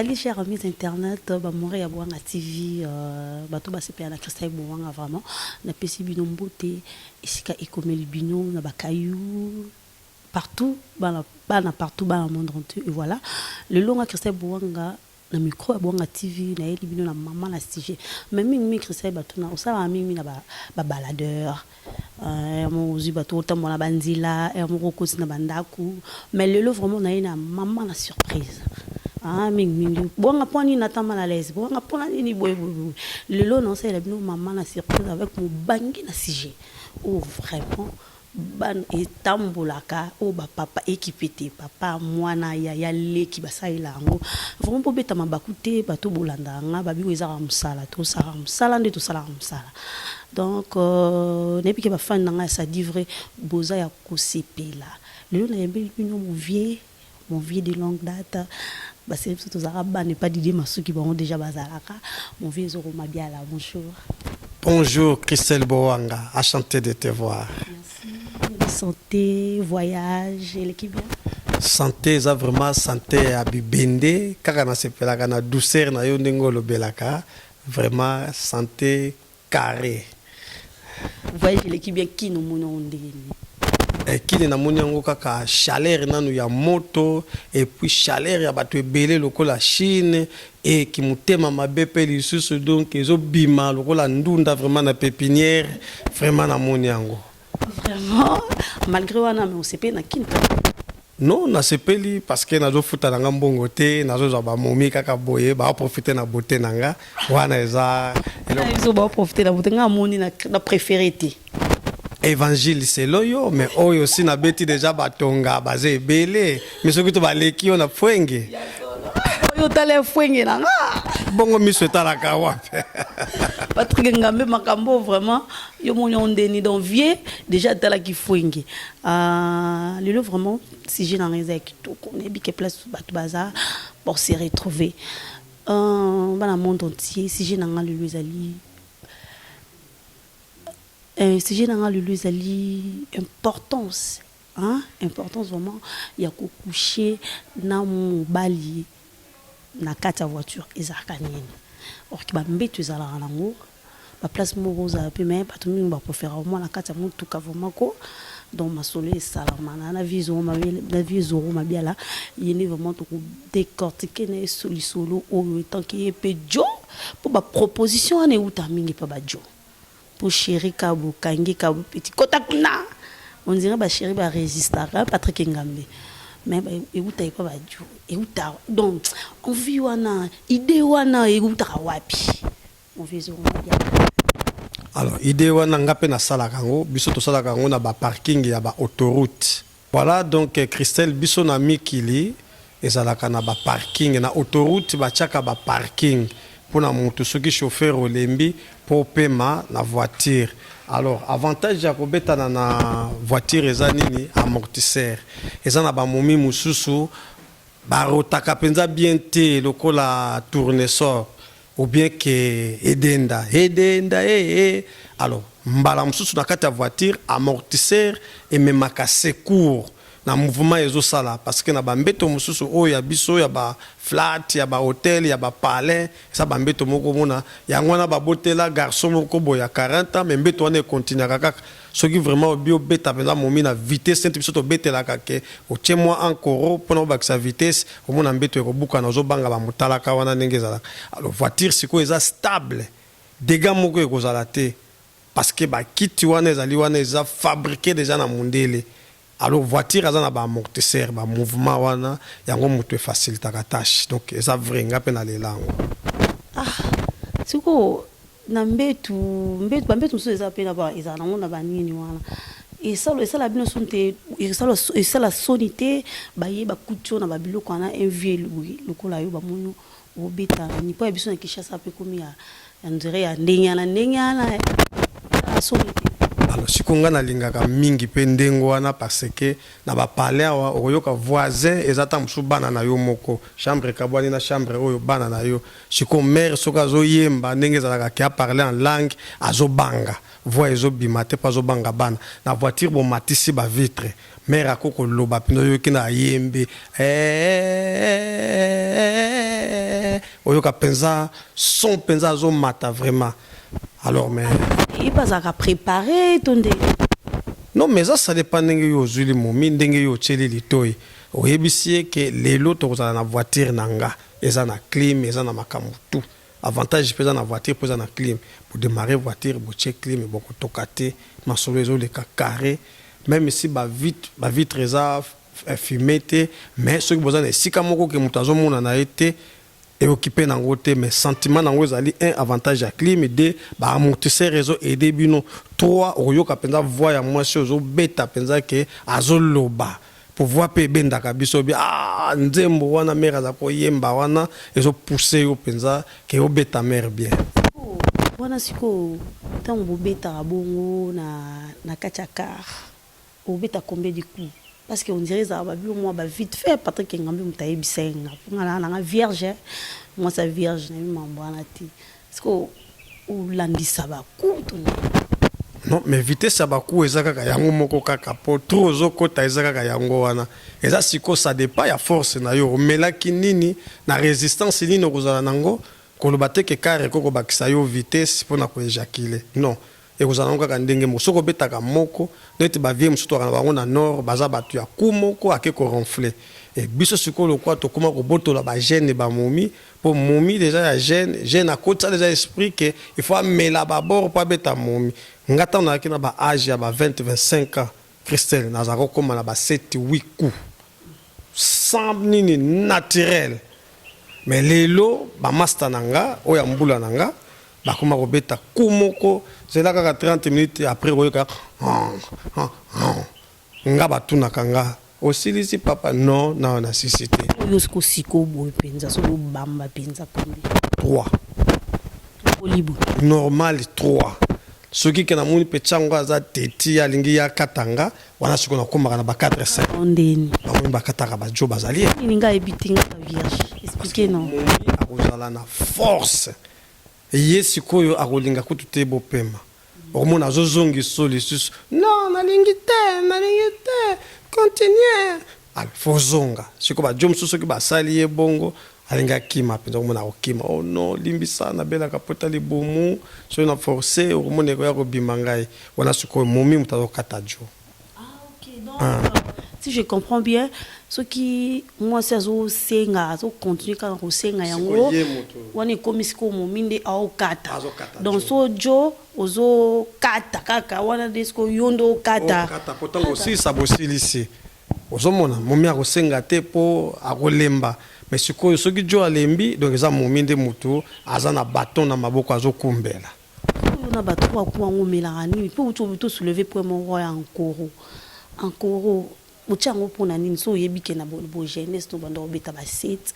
Salut chers amis internet, Bamore Yabouanga TV, Bato Basepe na Christelle Bouanga vraiment, na pesi bino mbote, isika ekomeli bino na bakayou partout, partout dans le monde entier et voilà. Le long à Christelle Bouanga na micro Bouanga TV na yeli bino na maman na sujet. Mais mingi Christelle Batuna, osala mingi na ba baladeur. Mon bateau tambo na bandila, mon rokosi na bandaku, mais le lot vraiment na maman na surprise. Ah, mingi. Bon, on a pas mal à l'aise. Bon, on a pas ni boy. Le lot, non, c'est la maman la surprise avec mon bangui na sujet. Oh, vraiment. Ban et tambolaka. Oh, bah, papa équipé. Papa, moi, na ya le qui basa ilango. Vraiment, pour bêta ma bakute, bateau bolanda, babi ou ezara msala, tout ça msala, tout ça msala. Donc, n'est plus que ma fan n'a ça dit vrai, boza ya kosepe là. Le lot, n'a pas mon vieux de longue date. Parce que tous les Arabes n'est pas d'idée, mais ceux qui vont déjà bazalaka. Mon vieux Zoro Mabiala, bonjour. Bonjour Christelle Bouanga, enchanté de te voir. Merci. Santé, voyage, et l'équipe bien. Santé, ça vraiment santé à Bibende, car on a cette douceur na yo ndengolo belaka, vraiment santé carré. Voyage, l'équipe bien qui nous mounons kini na moni yango kaka chaleur nanu ya moto et puis chaleur ya bato ebele lokola Chine et ki mutema mabe pe lisusu donc ezo bima lokola ndunda vraiment na pépinière vraiment na moni yango vraiment malgré wana mais on sait pas na kinta non na sepeli parce que nazo futa na ngambongo te nazo za ba momi kaka boye ba profiter na beauté nanga wana eza ils ont ba profiter na beauté nga moni na préféré te. Évangile c'est loyo mais oyo aussi na beti déjà batonga bazé belé mais ce que tu vas leki on a fwenge oyo tale fwenge na bongo miso tala kawa Patrick Ngambe makambo vraiment yo moni on deni donc vieux déjà tala ki fwenge le vraiment si j'ai dans les actes on est bique place batu baza pour se retrouver dans le monde entier si j'ai dans le Louisali si j'ai dans le Louisali importance importance vraiment il y a coucher na mobali na kata voiture ezarkanien or ki ba mbetu ezala nango ba place mo za pe mais pas tout le monde va préférer au moins la kata mutu ka vraiment ko donc ma soleil salamana na vision ma bien là il est vraiment tout décortiquer na solo au temps qui est pe jo pour ba proposition ane uta mingi pa ba jo pour chéri Kabou, Kangi Kabou, petit Kotakuna. On dirait que chéri va résister à Patrick Ngambe. Mais et où t'as pas badjo, et où t'as donc on vit wana, idée wana et où t'as wapi. On vit zo. Alors idée wana ngape na sala kango, biso to sala kango na ba parking ya ba autoroute. Voilà donc Christelle biso na mikili ezalaka na ba parking na autoroute ba chaka ba parking. Pour na moto soki chauffeur olembi pour paiement la voiture. Alors avantage ya kobeta na voiture eza nini amortisseur. Eza na ba momi mususu ba rotaka penza bien te lokola tournesol ou bien que edenda alors mbala mususu na kati ya voiture amortisseur et même ka secours na mouvement ezo sala parce que na bambeto mususu o ya biso ya ba flat ya ba hôtel ya ba palais ça bambeto moko mona ya ngwana ba botela garçon moko boya 40 ans mais mbeto wana continue kaka soki vraiment bio beta pela momi na vitesse biso to betela kaka o tient-moi encore pour ba sa vitesse o mona mbeto ko buka na zo banga ba mutala ka wana ndenge zala alors voiture siko eza stable dégâts moko e kozala te parce que ba kiti wana ezali wana eza fabriqué déjà na mondele. Alors voiture azana ba amortisseur ba mouvement wana yango mutu facilite ta tâche donc ça vrai ngape na lelango siko na mbetu so eza pe na ba ezana ngona ba nini wana et ça la bino sonte et ça la sonité ba yeba kutio na ba biloko na envie lokola yo ba munu obeta ni po biso na kishasa pe komi ya ndire ya ndengana sonité. Alors si konga na lingaka mingi pe ndengo wana parce que na ba palais wa oyoka voisin ezata musu bana na yo moko chambre kabwani na chambre oyo bana na yo siko mère soka zo yemba ndenge zalaka ki a parler en langue azo banga voix ezo bimate pas zo banga bana na voiture bon matisi ba vitre mère akoko loba pino yo kina yembe oyoka penza son penza zo mata vraiment. Alors mais il pas à préparer ton dé. non mais ça dépend ndenge yo zuli momi ndenge yo tcheli litoyi. Oyebisie que lelo to kozala na voiture nanga eza na clim eza na makambo tout. Avantage pesa na voiture pesa na clim pour démarrer voiture bo check clim bo ko tokate masolo ezo le carré même si ba vitre eza fumée mais ce que vous avez si comme que mutazo mona na été et occupé na ngote mais sentiment na ngo ezali un avantage à clim deux ba amortisseur réseau et débino trois oyoka penza voix ya mwasi ozo beta penza ke azoloba pour voir pe benda kabiso bi nzembo wana mère za ko yemba wana ezo pousser yo penza ke o beta mère bien wana siko tango bo beta bongo na kachakar o beta combien de coups parce que on dirait ça va bien moi vite fait Patrick ngambi mutaye bisenga ngana na vierge moi sa vierge na mambo na ti siko o landisa ba coups non mais vitesse ya baku ezaka ka yango moko kaka po trop zokota ezaka ka yango wana eza siko ça dépend ya force na yo melaki nini na résistance nini okozala nango koloba te ke kare koko bakisa yo vitesse pona ko éjaculer non ekozala nango kaka ndenge mosoko betaka moko neti ba vie mosuto kana bango na nord baza batu ya kumoko ake ko ronfler et biso siko lokwa to kuma ko botola ba gêne ba momi pour momi déjà ya gêne à côté déjà esprit que il faut mela ba bord pas beta momi ngata na kina ba âge ya ba 20-25 ans Christelle nazako koma na ba 7-8 coups sans nini naturel mais lelo ba master nanga oya mbula nanga ba koma ko beta kumoko c'est là kaka 30 minutes après oyoka nga batuna kanga osilisi papa non na sisité yosko siko boy penza so bamba penza kombi 3 olibo normal 3 soki ke na moni pechango aza teti alingi ya katanga wana siko na komaka na ba 4-5 ondeni ba kataka ba jo bazali ninga ebitinga ta vierge expliquer non akozala na force ye sikoyo akolinga kutu te bopema omona azozongi solisusu non nalingi te continue alfozonga siko ba jo mosusu soki basali ye bongo alinga kima penza omona okima oh non limbisa na bela kapota libomu so na forcer omona ko ya ko bimangai wana siko momi mutazo kata jo OK donc si je comprends bien ce qui moi c'est zo senga zo continue quand ko senga yango wana komi siko mominde au kata donc so jo ozo kata kaka wana disco yondo kata pourtant aussi ça bosilisi ozomona momi akosenga te po akolemba mais sikoyo soki jo alembi donc eza mominde mutu aza na bâton na maboko azokumbela na bato kwa kuango melani po to soulever pour mon roi encore muchango pona nini so yebike na bo jeunesse to bando beta ba set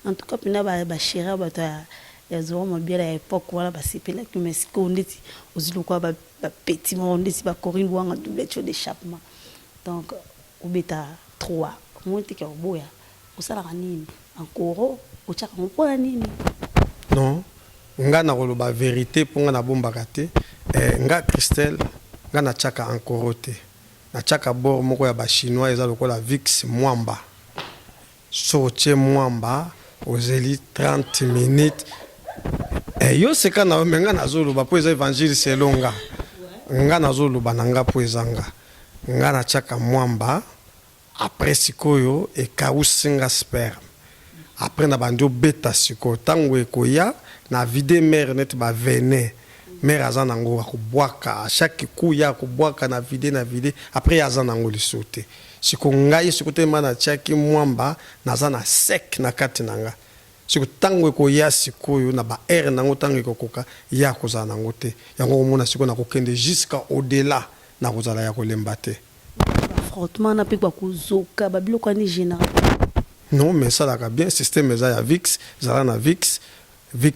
en tout cas pina ba chera ba ta ya zo mo biela époque wala ba sipela que mais ko ndeti ozilo kwa ba petit mo ndeti ba corinne wanga double d'échappement donc au beta 3 mo te ka boya osala nini encore ochaka mo pona nini non nga na koloba vérité ponga na bombaka te nga Christelle nga na chaka encore te na chaka bord moko ya ba chinois eza lokola Vix mwamba so che mwamba ozeli 30 minutes yo seka na menga na zolo ba po eza évangile selonga nga na zolo bananga po ezanga nga na chaka mwamba après sikoyo e kausinga sperme après na bandio beta siko tango ekoya na vide mère net ba venin mère azana ngo akubwaka à chaque coup ya akubwaka na vide après azana ngo lisote siko ngai siko te mana chaki mwamba nazana sec na kati nanga siko tango ekoya sikoyo na ba air nango tango ekokoka ya kozana ngo te yango mona siko na kokende jusqu'à au-delà na kozala ya kolemba te frottement na pe kwa kuzoka babiloko ni général non mais ça là bien système eza ya Vix zala na Vix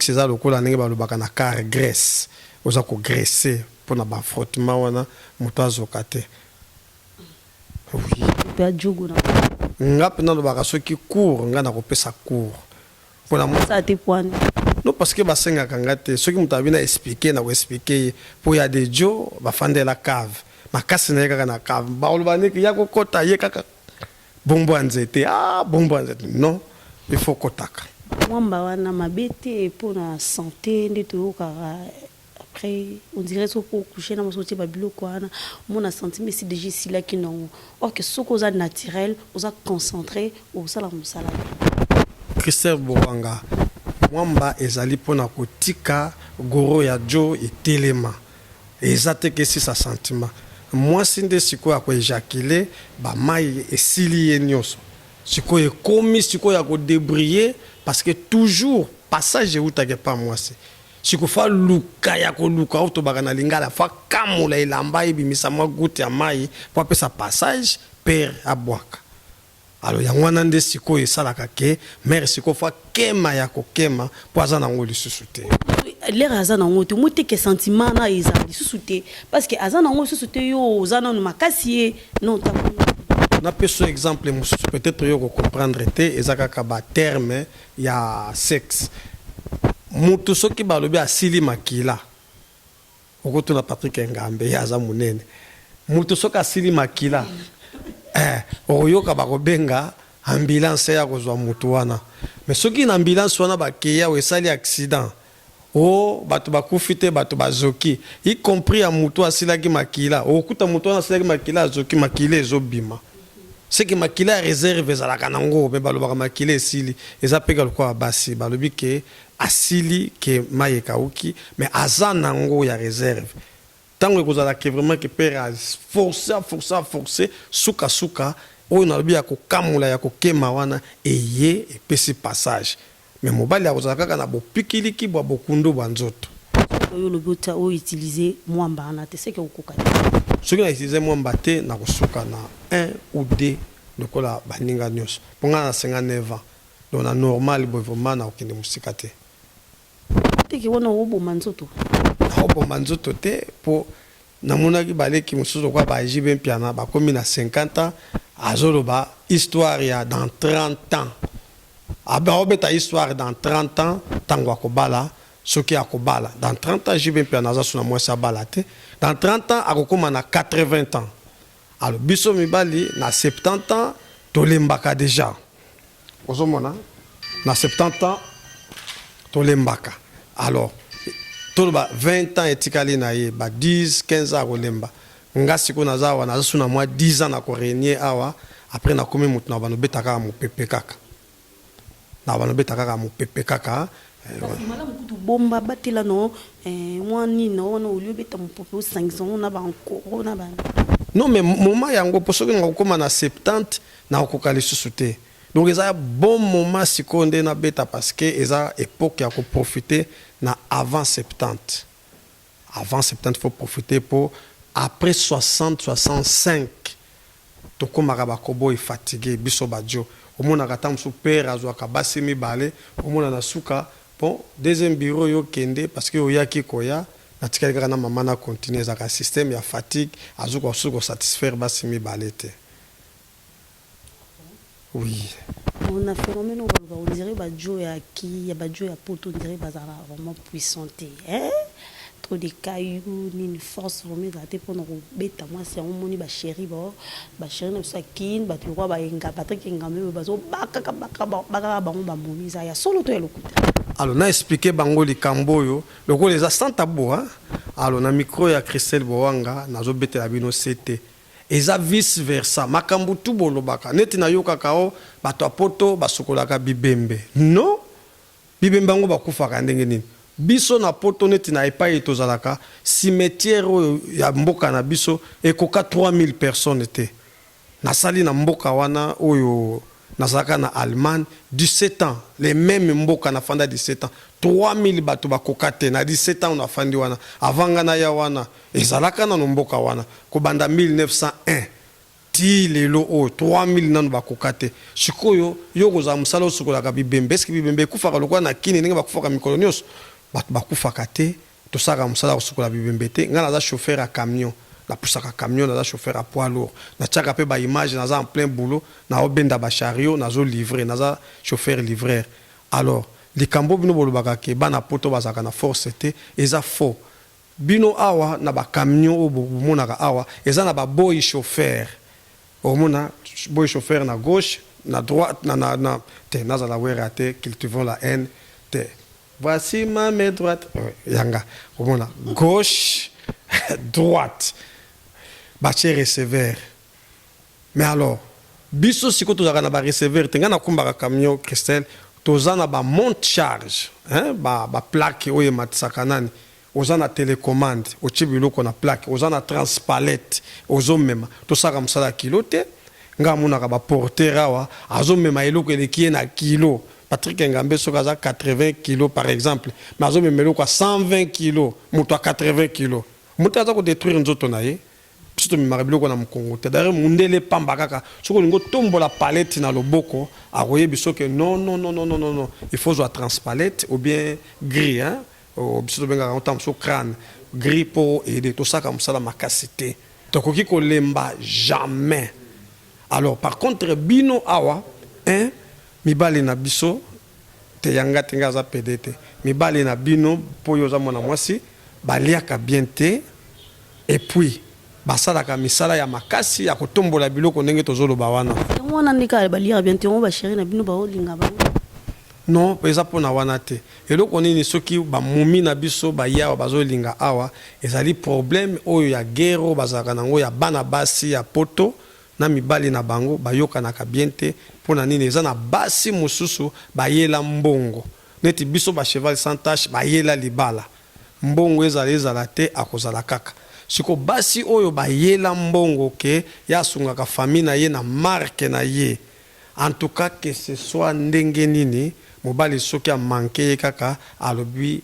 eza lokola ndenge balobaka na car graisse oza ko graisser pona ba frottement wana moto azoka te oui pe jogo na nga pena lobaka soki cours nga na kopesa cours pona mo ça te point non parce que basenga kanga te soki moto abina expliquer na ko expliquer po ya de jo ba fande la cave makasi na kaka na cave ba oloba neki ya kokota ye kaka bombo nzete bombo nzete non il faut kotaka Mwamba wana mabete pour la santé nde toyokaka après on dirait so pour coucher na mosoti ba biloko wana mon a senti mais c'est déjà si là qui non or que soko za naturel oza concentré au sala musala. Christelle Bouanga mwamba ezali pona kotika goro ya jo etelema ezate ke si sa sentiment moi sinde siko ya ko éjaculer ba mai esili ye nyonso siko ekomi siko ya ko débriller parce que toujours passage utake pa moi c'est siko fa luka ya ko luka auto bakana lingala fa kamula ilamba ibimisa mwa goutte ya mai po apesa passage père abwaka. Alors ya ngwana nde siko esalaka ke mère siko fa kema ya ko kema po azana ngo lisusu te l'air azana ngo te muti ke sentiment na eza lisusu te parce que azana ngo lisusu te yo ozana no makasi non ta na peso exemple mususu peut-être yo ko comprendre te ezaka ka ba terme ya sexe mutu soki balobi asili makila okoto na Patrick Ngambe ya za munene mutu soki asili makila oyoka bakobenga ambulance ya kozwa mutu wana mais soki na ambulance wana bakeya esali accident o bato bakufi te bato bazoki y compris ya mutu asilaki makila okuta mutu wana asilaki makila azoki makila ezobima c'est que makila ya réserve ezalaka nango me balobaka makila esili eza peka lokwa basi balobi ke asili ke mai ekauki mais aza nango ya réserve tango ekozalaka vraiment que père a forcé suka oyo nalobi ya kokamula ya kokema wana eye epesi passage mais mobali akozalaka kaka na bopikiliki bwa bokundu bwa nzoto oyo lobota o utiliser mwamba na te c'est que okoka soki na utiliser mwamba te na kosuka na 1 ou 2 lokola baninga nyonso ponga na 59 ans donc na normal vraiment na okende musika te teke wana oboma nzoto oboma nzoto te po namonaki baleki mosusu kwa bajibe mpiana bakomi na 50 ans azoloba histoire ya dans 30 ans obeta histoire dans 30 ans tango akobala soki akobala dans 30 ans jibe mpiana aza suna mwasi abala te dans 30 ans akokoma na 80 ans alors biso mibali na 70 ans tolembaka déjà ozomona na 70 ans tolembaka alors toloba 20 ans etikali na ye ba 10 15 ans kolemba nga siko naza wana naza suna mwa 10 ans na ko régner awa après na komi mutu na banobeta kaka mopepe kaka na banobeta kaka mopepe kaka malamu kutu bomba batela no mwani no wana oliobeta mopepe o 500 na ba encore na ba non mais moment yango posoki nga kokoma na 70 na okoka lisusu te donc eza bon moment sikoyo na beta parce que eza époque ya koprofiter na avant 70 faut profiter pour après 60 65 tokomaka bakobo fatigué biso badio omonaka ta mosu père azwaka basi mibale omona na suka bon deuxième bureau yo kende parce que oyaki koya natikali kaka na mama na continuer ezaka système ya fatigue azuka suko satisfaire basi mibale te. Oui. On a phénomène on dirait badio ya ki ya badio ya poto on dirait bazara vraiment puissante trop de cailloux ni une force vraiment za te pour nous beta moi c'est on moni ba chéri ba chéri na sa kin ba tu roi ba enga Patrick Ngambe bazo baka ba moni za ya solo to elokuta. Alors na expliquer bango likambo yo lokola eza sans tabou alors na micro ya Christelle Bouanga nazo betela bino CT eza vice versa makambu tu bolobaka neti na yoka kao bato apoto basokolaka bibembe non bibembe ngo bakufaka ndenge nini biso na poto neti na epai tozalaka cimetière ya mboka na biso ekoka 3000 personnes te nasali na mboka wana oyo nazalaka na Allemagne 17 ans les mêmes mboka na fanda 17 ans 3000 bato bakoka te na 17 ans on a fandi wana avanga na ya wana ezalaka na mboka wana kobanda 1901 ti lelo o 3000 nanu bakoka te sikoyo yo koza musala osukolaka bibembe eske bibembe kufaka lokwa na kini ndenge bakufaka mikolo nyonso bato bakufaka te tosaka musala osukola bibembe te nga naza chauffeur à camion na pusaka camion naza chauffeur à poids lourd na tiaka pe ba image naza en plein boulot na obenda ba chariot nazo livrer naza chauffeur livreur alors likambo bino bolobaka ke bana poto bazaka na force te eza faux bino awa na ba camion o bomonaka awa eza na ba boy chauffeur omona boy chauffeur na gauche na droite te nazala wera te cultivons la haine te voici ma main droite yanga omona gauche droite batie receveur mais alors biso siko tozalaka na ba receveur te nga na kumbaka camion Christelle toza na ba monte charge ba plaque oyo matisaka nani oza na télécommande otie biloko na plaque oza na transpalette ozomema tosaka mosala kilo te nga munaka ba porter awa azomema eloko eleki ye na kilo Patrick Ngambe soki aza 80 kilos par exemple mais azomema eloko 120 kilos moto a 80 kilos moto aza kodétruire nzoto na ye biso tomemaka biloko na mokongo te d'ailleurs mundele pamba kaka soki olingi otombola palette na loboko akoyebi soki non il faut zwa transpalette ou bien gris biso tobengaka ntango so crâne gris mpo ede tosaka mosala makasi te tokoki kolemba jamais. Alors par contre bino awa mibali na biso te yanga te nga za pede te mibali na bino po yo za mwana mwasi baliaka bien te et puis basalaka misala ya makasi ya kotombola biloko ndenge tozoloba wana wana ndika baliaka bien te on ba chéri na bino ba olinga ba non peza pona wana te eloko nini soki bamumi na biso bayawa bazolinga awa ezali problème oyo ya guerre bazalaka nango ya bana basi ya poto na mibali na bango bayokanaka bien te mpona nini eza na basi mosusu bayela mbongo neti biso ba cheval sans tache bayela libala mbongo ezala te akozala kaka siko basi oyo bayela mbongo ke ya sungaka famille na ye na marque na ye en tout cas que ce soit ndenge nini mobali soki amanke ye kaka alobi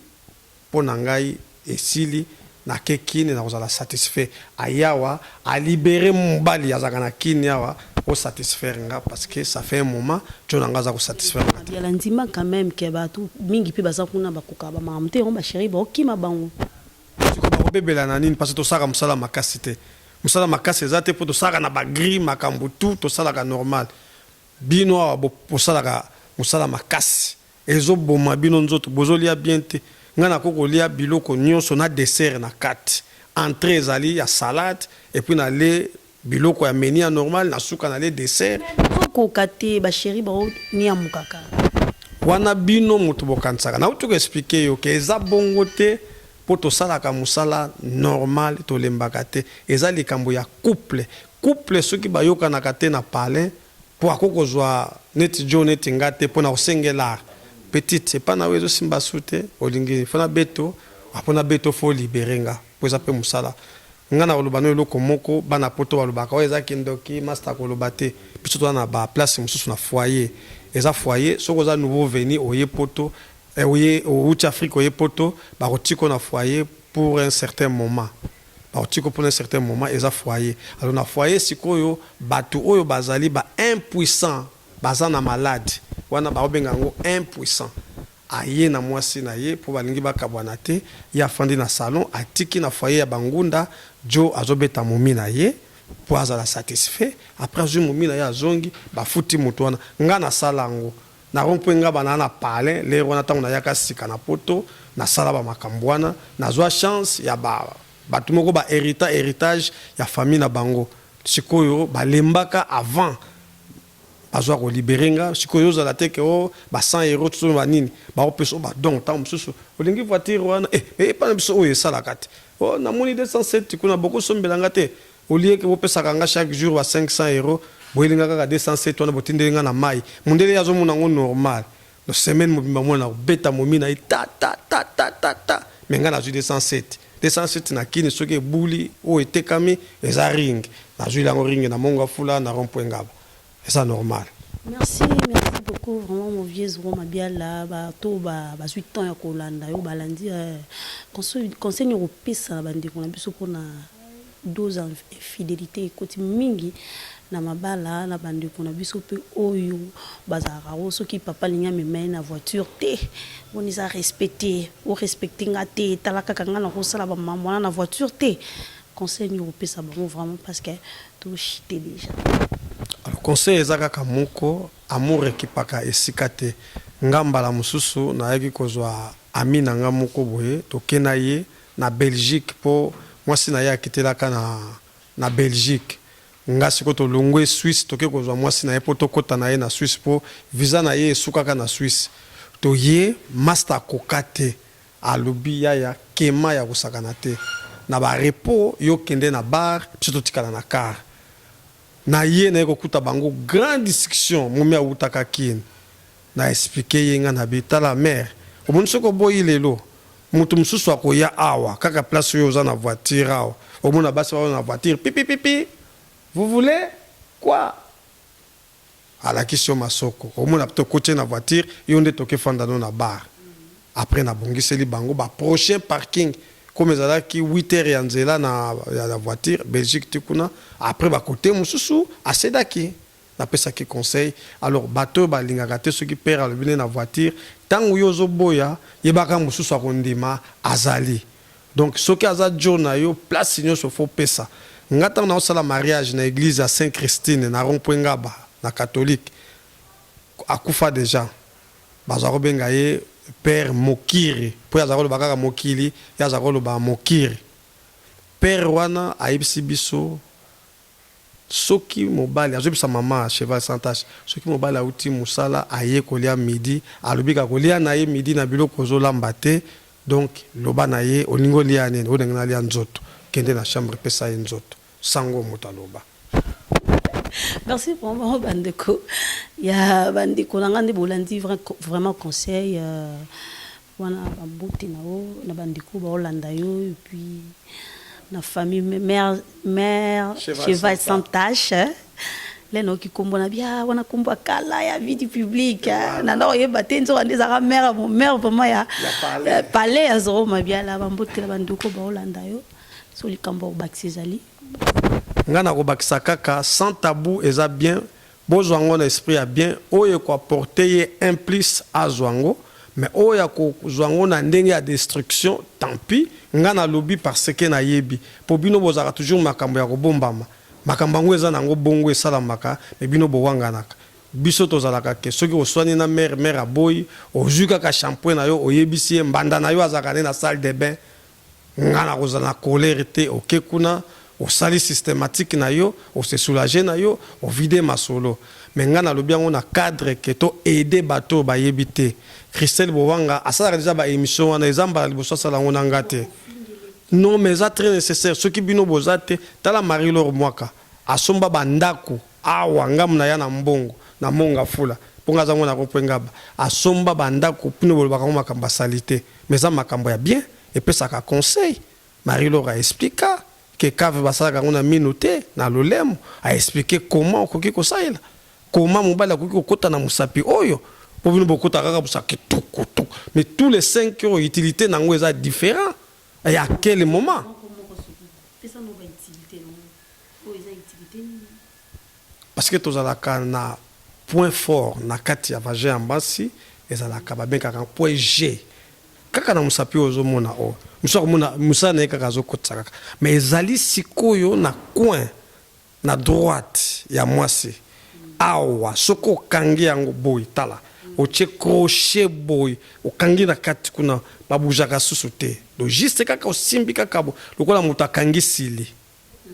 mpona ngai esili na ke kini na kozala satisfait ayawa a libérer mobali azaka na kini awa o satisfaire nga parce que ça fait un moment tu n'anga za ko satisfaire nga ya landima quand même ke batu mingi pe baza kuna bakoka ba mamte on ba chéri ba okima bango siko ba obebela na nini parce que to saka musala makasi te musala makasi ezate po to saka na ba gris makambu tout to sala ka normal bino awa bo sala ka musala makasi ezoboma bino nzoto bozolia bien te nga na koko lia biloko nyonso na dessert na kati entrée ezali ya salade et puis na le biloko ya menu ya normal na suka na le dessert koko kate ba chéri ba ni amukaka wana bino mutu bokansaka na utu ko expliquer yo ke eza bongo te po to sala ka musala normal to lembaka te eza likambo ya couple soki bayoka na kate na palais po akoko zwa neti jo neti ngate po na osengela petite c'est pas na wezo simba sute olingi fona beto apona beto fo liberenga po za pe musala ngana olobano eloko moko bana poto balobaka o eza kindoki master kolobate biso to na ba place mususu na foyer eza foyer soko za nouveau venu oye poto oye au Afrique oye poto ba rotiko na foyer pour un certain moment pour un certain moment eza foyer alors na foyer sikoyo batu oyo bazali ba impuissant bazana malade wana ba obenga ngo impuissant aye na mwasi na ye po balingi bakabwana te ya fandi na salon atiki na foyer ya bangunda jo azobeta momi na ye po azala satisfait après azwi momi na ye azongi bafuti mutu wana nga na salango na rompo nga bana na parler le wana tango na yaka sika na poto na sala ba makambo wana na zwa chance ya batu moko ba héritage ya famille na bango sikoyo balembaka avant bazwa ko liberenga sikoyo za la teke o ba 100 euros tout ba nini ba opeso ba donc tant mususu olingi voiture wana pas biso o esala kati o na moni 207 kuna boko sombelanga te olie ke opesa kanga chaque jour ba 500 euros boelinga kaka 207 wana botindelinga na mai mundele yazo mona ngo normal no semaine mobimba mona beta momina ta menga na 207 na kini soki ebuli o etekami eza ring na zwi lango ring na monga fula na rompo ngaba c'est normal. Merci beaucoup vraiment mon vieux Zoro Mabiala ba to ba 8 ans ya kolanda yo balandi conseil au pesa bandi ko na biso pona 12 ans fidélité côté mingi na mabala na bandi ko na biso pe oyo bazara o soki papa linya me mena na voiture te on isa respecter o respecter ngate talaka kanga na ko sala ba maman na voiture te conseil au pesa bon vraiment parce que tout chité déjà. Alors conseil ezaka kamoko amour ekipaka esika te ngamba la mususu na yaki kozwa ami na nga moko boye tokena ye na Belgique po mwasi na ye akitelaka na Belgique nga siko to longwe Suisse toke kozwa mwasi na ye po tokota na ye na Suisse po visa na ye esukaka na Suisse to ye master kokate alobi ya kema ya kusakana te na ba repo yo kende na bar pito tikala na car na ye na ekokuta bango grande discussion momi awutaka kine na expliquer yenga na bitala mère omonso ko boyi lelo mutu mususu akoya awa kaka place yo za na voiture awa omona basi ba na voiture pipi pipi vous voulez quoi à la question masoko omona to côté na voiture yo nde toke fanda no na bar après na bongiseli bango ba prochain parking comme ezalaki 8h ya nzela na la voiture Belgique tikuna après ba côté mususu asedaki na pesaki conseil alors bateau balingaka te soki père alobine na voiture tango yo zoboya yebaka mususu akondima azali donc soki aza jour na yo place nyonso fo pesa ngata na osala mariage na église à Saint Christine na rond-point Ngaba na catholique akufa déjà bazaro benga ye père Mokiri po yazaro bakaka Mokili yazaro ba Mokiri père wana aibisi biso soki mobali azobisa mama cheval sans tache soki mobali auti musala aye kolia midi alobika kolia na ye midi na biloko zolamba te donc loba na ye oningo lia nene onengana lia nzoto kende na chambre pesa ye nzoto sango motaloba. Merci vraiment bandeko ya bandeko nanga ndi bolandi vraiment conseil wana babuti na o na bandeko ba Holanda yo et puis na famille mère cheval sans tache les no ki kombo na bia wana kombo kala ya vie du public na ndo yeba tenzo andeza mère mon mère vraiment ya palais azoro mabia la bambote la bandeko ba Holanda yo so likambo bakisezali ngana ko bakisa kaka sans tabou eza bien bozwango na esprit ya bien oyo ko apporter un plus à zwango mais oya ko zwango na ndenge ya destruction tant pis ngana lobi parce que na yebi po bino bozaka toujours makambo ya kobombama makambo ngo eza nango bongo esala maka mais bino bowanganaka biso tozalaka ke soki oswani na mère aboyi ojuka ka shampoing na yo oyebisi mbanda na yo azaka na salle de bain ngana kozana colère te okekuna au sali systématique na yo au se soulager na yo au vider masolo mais ngana lobi yango na cadre que to aider bateau ba yebite Christelle Bowanga asala déjà ba émission wana ezamba liboso sala ngona ngate non mais ça très nécessaire ce qui bino bozate tala Marie-Laure Mwaka asomba bandako awa ngam na ya na mbongo na monga fula ponga zango na kopengaba asomba bandako pino bolobaka makamba salité mais ça makambo ya bien et puis ça ka conseil Marie-Laure a expliqué que cave basaka ngona minoté na lolemo a expliqué comment okoki ko saila comment mobala okoki kokota na musapi oyo po bino bokota kaka busaki tukutu mais tous les 5 euros utilité nango eza différent et à quel moment parce que tozalaka na point fort na kati ya vagin ambasi ezalaka babengaka point G kaka na musapi ozomona o musana kaka azokotisa kaka mais ezali sikoyo na coin na droite ya mwasi awa soko okangi yango boy tala otie crochet boy okangi na kati kuna babujaka susu te do juste kaka osimbi kaka lokola moto akangi sili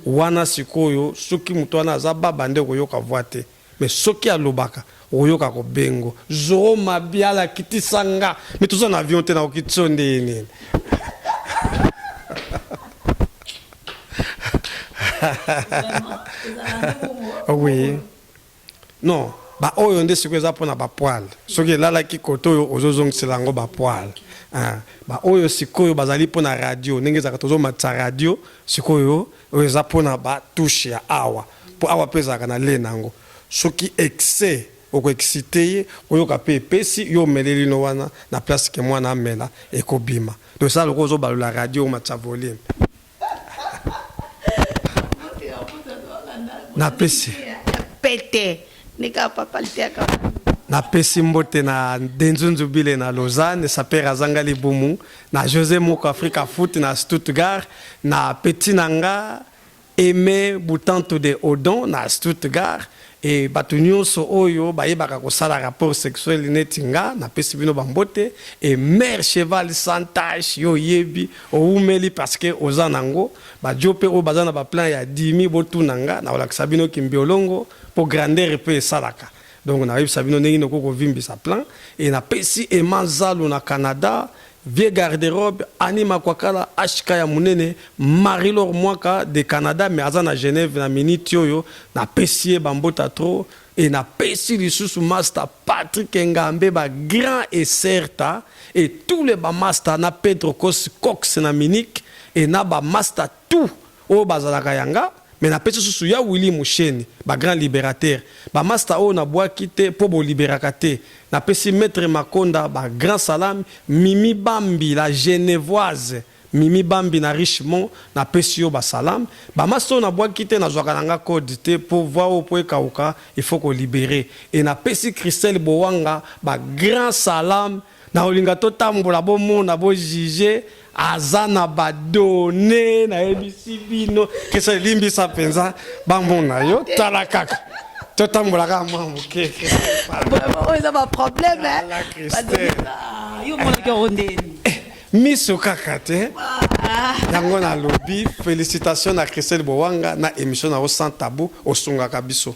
wana sikoyo soki moto wana aza baba nde koyoka voix te mais soki alobaka oyoka ko bengo zoro mabiala kitisanga mais tout ça na avion te na okitsonde nini oui non ba oyo nde sikoyo eza pona ba poil soki lala ki koto ozozongisela ngo ba poil ba oyo sikoyo bazali pona radio ndenge ezaka tozo matsa radio sikoyo oyo eza pona ba touche ya awa po awa pezaka na le nango soki excès oko excité oyoka pe pesi yo meleli no wana na place ke mwana amela ekobima donc ça loko zo balola radio matsa volume na pesi pété nika papa litiaka na pesi mbote na Denzunzu Bile na Lausanne sa père azanga libumu na José Moko Africa Foot na Stuttgart na Petit Nanga Aimé Boutanto de Odon na Stuttgart et bato nyonso oyo bayebaka kosala rapport sexuel neti nga napesi bino bambote et mère cheval sans tache yo yebi oumeli parce que oza nango badio pe oyo baza na baplan ya 10 000 botuna nga naolakisa bino kimbiolongo po grandeur pe esalaka donc nayebisa bino ndenge noko kovimbisa plan et napesi emanzalo na Canada Vieux garde-robe, Anima Kwakala, HK ya Munene, Marie-Laure Mwaka de Canada, mais aza na Genève, na minute yoyo, na Pessie Bambota trop, et na Pessie Lissus Master Patrick Ngambe, ba grand et certain, et tous les ba master na Pedro Cox na Minique, et na ba master tout, au Bazalaka Yanga, mais na Pessie Susu ya Willy Moucheni, ba grand libérateur, ba master o na bois quitté, pour bo libérakate, na pesi maître Makonda ba grand salam Mimi Bambi la genevoise Mimi Bambi na Richemont na pesi yo ba salam ba maso na bois kité na zwaka nanga code te pour voir au point kauka il faut qu'on libérer et na pesi Christelle Bowanga ba grand salam na olinga to tambola bo mona bo juger azana ba donné na ebisi bino que ça limbi sa penza ba mona yo talakaka totambola ka mwa moke ça va problème miso kaka te yango na lobby félicitations na Christelle Bowanga na émission na Sans Tabou osungaka biso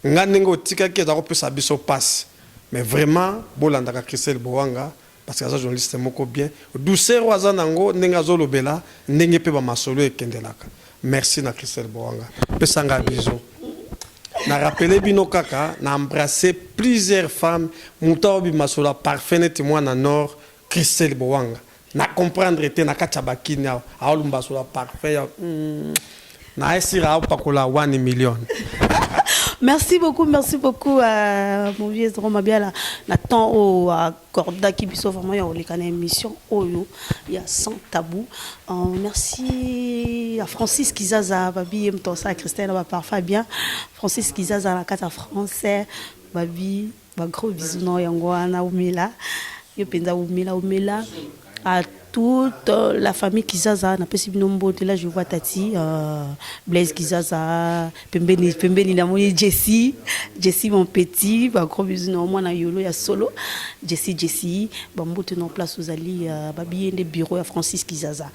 nga ndenge otikaki eza kopesa biso passe mais vraiment bolandaka Christelle Bowanga parce que aza journaliste moko bien douceur waza nango ndenge azolobela ndenge pe ba masolo ekendelaka merci na Christelle Bowanga pesanga biso. Na rappelé bino kaka, na embrassé plusieurs femmes, Moutaobi Masola, parfait net moi na nord, Christelle Bowanga. Na comprendre était na kachabaki na aolumba sola parfait. Na esira pakola 1 million. Merci beaucoup, mon vieux Roma bien la temps au Corda qui biso vraiment ya oleka na émission oyo ya Sans Tabou. Merci à Francis Kizaza babi mtosa Christelle ba parfait bien. Francis Kizaza la carte français babi ba gros bisous no yango ana umela. Yo penza umela à toute la famille Kizaza na pesi binombo de là je vois Tati Blaise Kizaza pembeni na moni Jessie mon petit ba gros bisous na moi na yolo ya solo Jessie bambote na place aux ali babi de bureau ya Francis Kizaza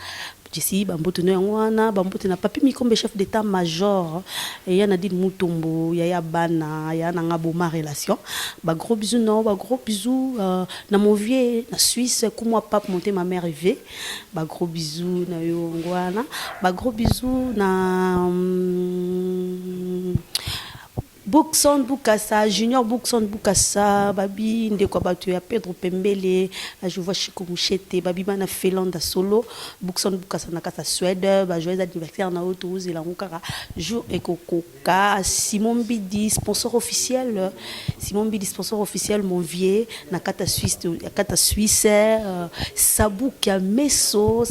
Jessie bambote na ngwana bambote na papi mikombe chef d'état major et ya Nadine Mutombo ya bana ya na ngaboma relation ba gros bisous na mon vieux na Suisse comme pape monter ma mère rêvé ba gros bisous na yo ngwana ba gros bisous na Bookson Bukasa, Junior Bookson Bukasa, Babi ndeko batu ya Pedro Pembele, je vois Chico Mouchete, Babi bana Felanda solo, Bookson Bukasa na kata Suède, ba joyeux anniversaire na Autouz et la Mukara, jour Ekokoka, Simon Bidi sponsor officiel, mon vieux na kata Suisse, Sabou Kameso,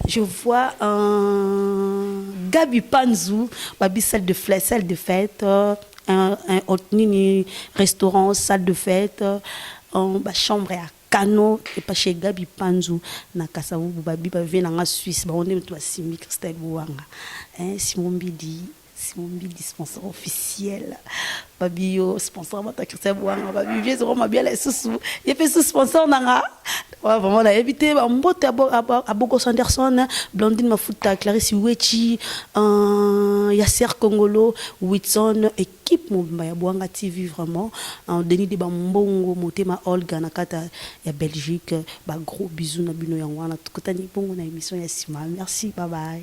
je vois un Gabi Panzou, Babi salle de fête, un restaurant, salle de fête, chambre à Kano et pas chez Gabi Panzou na Kasavu Babi bavi na Suisse ba on est toi Simi Christelle Bouanga Simon Bidi sponsor officiel Babi yo sponsor mata Christelle Bouanga Babi vieux Roma bien les sous il fait sous sponsor nanga vraiment la éviter mbote à Bogo Sanderson Blondine Mafuta Clarisse Wechi Yasser Kongolo Whitson équipe Mobimba ya Bouanga TV vraiment Denis de Bambongo Motema Olga Nakata ya Belgique ba gros bisous na bino ya wana tukutani bongo na émission ya Sima merci bye bye.